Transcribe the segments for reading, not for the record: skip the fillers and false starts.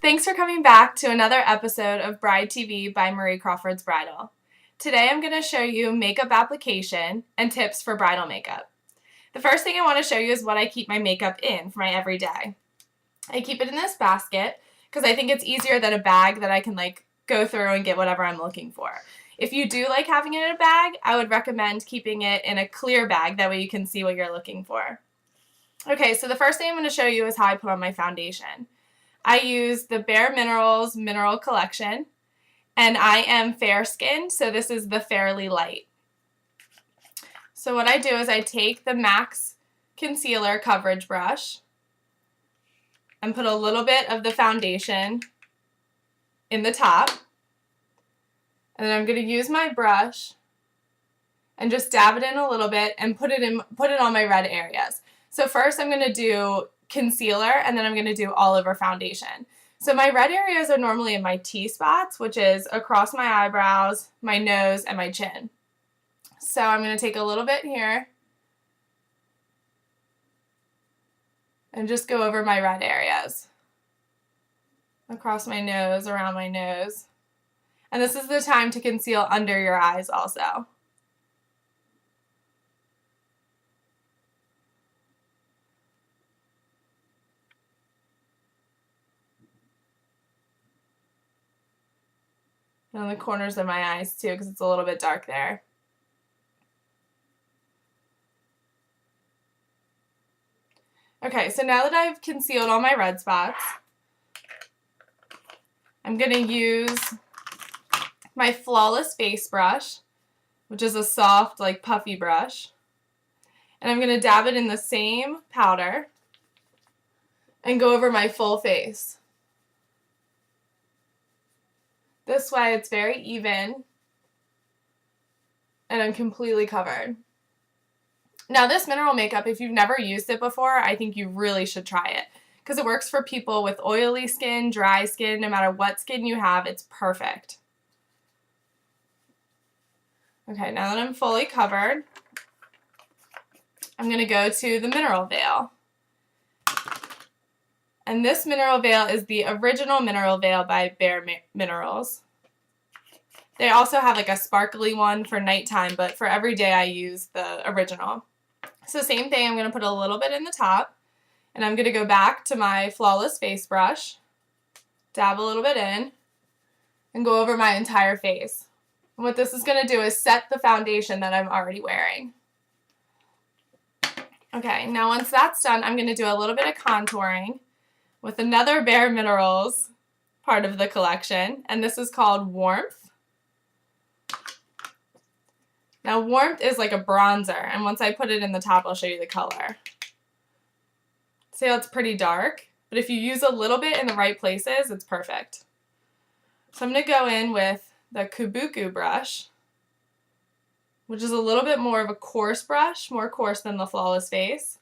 Thanks for coming back to another episode of Bride TV by Marie Crawford's Bridal. Today I'm going to show you makeup application and tips for bridal makeup. The first thing I want to show you is what I keep my makeup in for my everyday. I keep it in this basket because I think it's easier than a bag that I can go through and get whatever I'm looking for. If you do like having it in a bag, I would recommend keeping it in a clear bag, that way you can see what you're looking for. Okay, so the first thing I'm going to show you is how I put on my foundation. I use the Bare Minerals Mineral Collection, and I am fair skinned, so this is the Fairly Light. So what I do is I take the MAC's Concealer Coverage Brush and put a little bit of the foundation in the top, and then I'm going to use my brush and just dab it in a little bit and put it on my red areas. So first I'm going to do concealer, and then I'm going to do all over foundation. So my red areas are normally in my T-spots, which is across my eyebrows, my nose, and my chin. So I'm going to take a little bit here and just go over my red areas. Across my nose, around my nose. And this is the time to conceal under your eyes also. And on the corners of my eyes too, because it's a little bit dark there. Okay, so now that I've concealed all my red spots, I'm going to use my Flawless Face Brush, which is a soft, puffy brush. And I'm going to dab it in the same powder and go over my full face. This way it's very even and I'm completely covered. Now this mineral makeup, if you've never used it before, I think you really should try it because it works for people with oily skin, dry skin, no matter what skin you have, it's perfect. Okay, now that I'm fully covered, I'm going to go to the Mineral Veil. And this mineral veil is the original mineral veil by Bare Minerals. They also have a sparkly one for nighttime, but for every day I use the original. So same thing, I'm going to put a little bit in the top, and I'm going to go back to my Flawless Face Brush, dab a little bit in, and go over my entire face. And what this is going to do is set the foundation that I'm already wearing. Okay, now once that's done, I'm going to do a little bit of contouring with another Bare Minerals part of the collection, and this is called Warmth. Now Warmth is like a bronzer, and once I put it in the top, I'll show you the color. See how it's pretty dark? But if you use a little bit in the right places, it's perfect. So I'm going to go in with the Kabuki brush, which is a little bit more of a coarse brush, more coarse than the Flawless Face.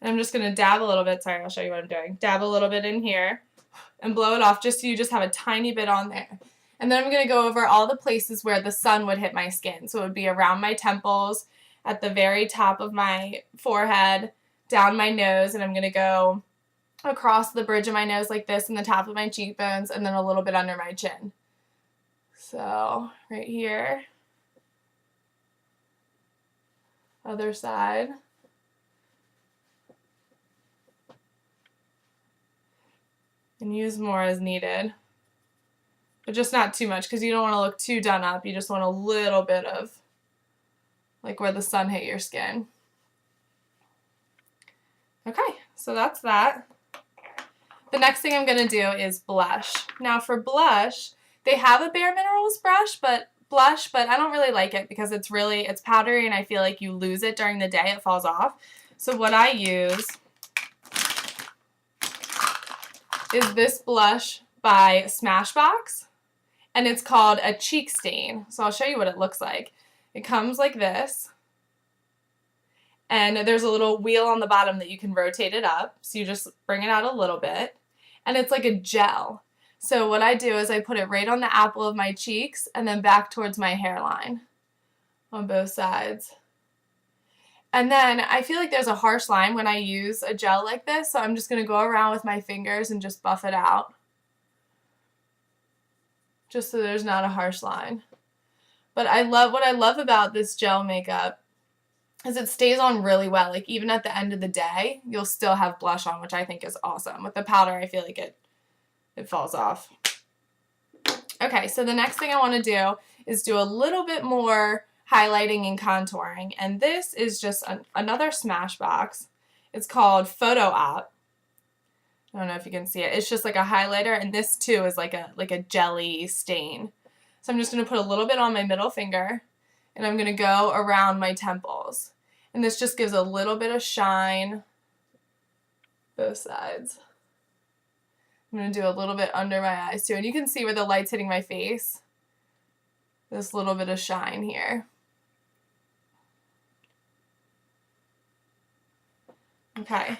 And I'm just going to dab a little bit. Sorry, I'll show you what I'm doing. Dab a little bit in here and blow it off just so you just have a tiny bit on there. And then I'm going to go over all the places where the sun would hit my skin. So it would be around my temples, at the very top of my forehead, down my nose, and I'm going to go across the bridge of my nose like this and the top of my cheekbones, and then a little bit under my chin. So right here. Other side. And use more as needed, but just not too much because you don't want to look too done up. You just want a little bit of where the sun hit your skin. Okay, so that's that. The next thing I'm going to do is blush. Now for blush, they have a Bare Minerals but I don't really like it because it's powdery and I feel like you lose it during the day. It falls off. So what I use is this blush by Smashbox, and it's called a Cheek Stain. So I'll show you what it looks like. It comes like this, and there's a little wheel on the bottom that you can rotate it up, so you just bring it out a little bit, and it's like a gel. So what I do is I put it right on the apple of my cheeks and then back towards my hairline on both sides. And then I feel like there's a harsh line when I use a gel like this, so I'm just going to go around with my fingers and just buff it out. just so there's not a harsh line. But what I love about this gel makeup is it stays on really well. Like even at the end of the day, you'll still have blush on, which I think is awesome. With the powder, I feel like it falls off. Okay, so the next thing I want to do is do a little bit more highlighting and contouring. And this is just another Smashbox. It's called Photo Op. I don't know if you can see it. It's just like a highlighter, and this too is like a jelly stain. So I'm just going to put a little bit on my middle finger, and I'm going to go around my temples. And this just gives a little bit of shine, both sides. I'm going to do a little bit under my eyes too, and you can see where the light's hitting my face. This little bit of shine here. Okay.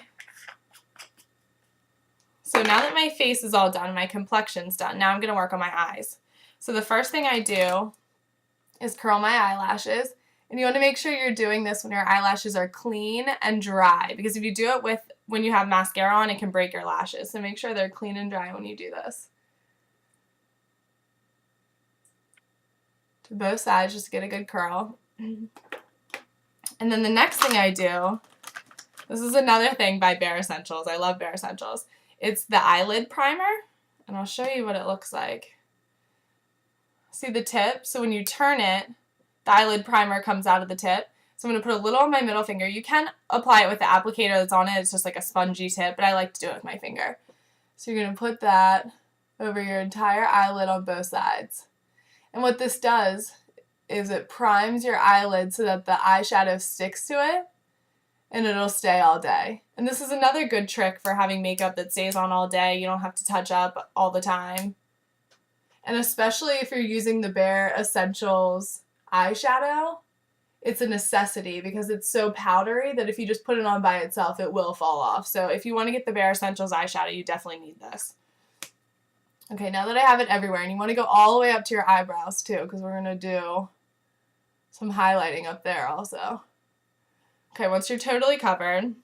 So now that my face is all done, my complexion's done, now I'm going to work on my eyes. So the first thing I do is curl my eyelashes. And you want to make sure you're doing this when your eyelashes are clean and dry, because if you do it when you have mascara on, it can break your lashes. So make sure they're clean and dry when you do this. To both sides, just to get a good curl. And then the next thing I do, this is another thing by Bare Escentuals. I love Bare Escentuals. It's the eyelid primer, and I'll show you what it looks like. See the tip? So when you turn it, the eyelid primer comes out of the tip. So I'm going to put a little on my middle finger. You can apply it with the applicator that's on it. It's just like a spongy tip, but I like to do it with my finger. So you're going to put that over your entire eyelid on both sides. And what this does is it primes your eyelid so that the eyeshadow sticks to it, and it'll stay all day. And this is another good trick for having makeup that stays on all day. You don't have to touch up all the time. And especially if you're using the Bare Escentuals eyeshadow, it's a necessity because it's so powdery that if you just put it on by itself, it will fall off. So if you want to get the Bare Escentuals eyeshadow, you definitely need this. Okay, now that I have it everywhere, and you want to go all the way up to your eyebrows too, because we're going to do some highlighting up there also. Okay, once you're totally covered,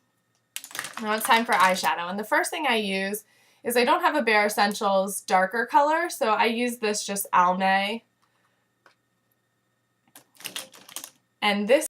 now it's time for eyeshadow. And the first thing I use is I don't have a Bare Escentuals darker color, so I use this just Almay. And this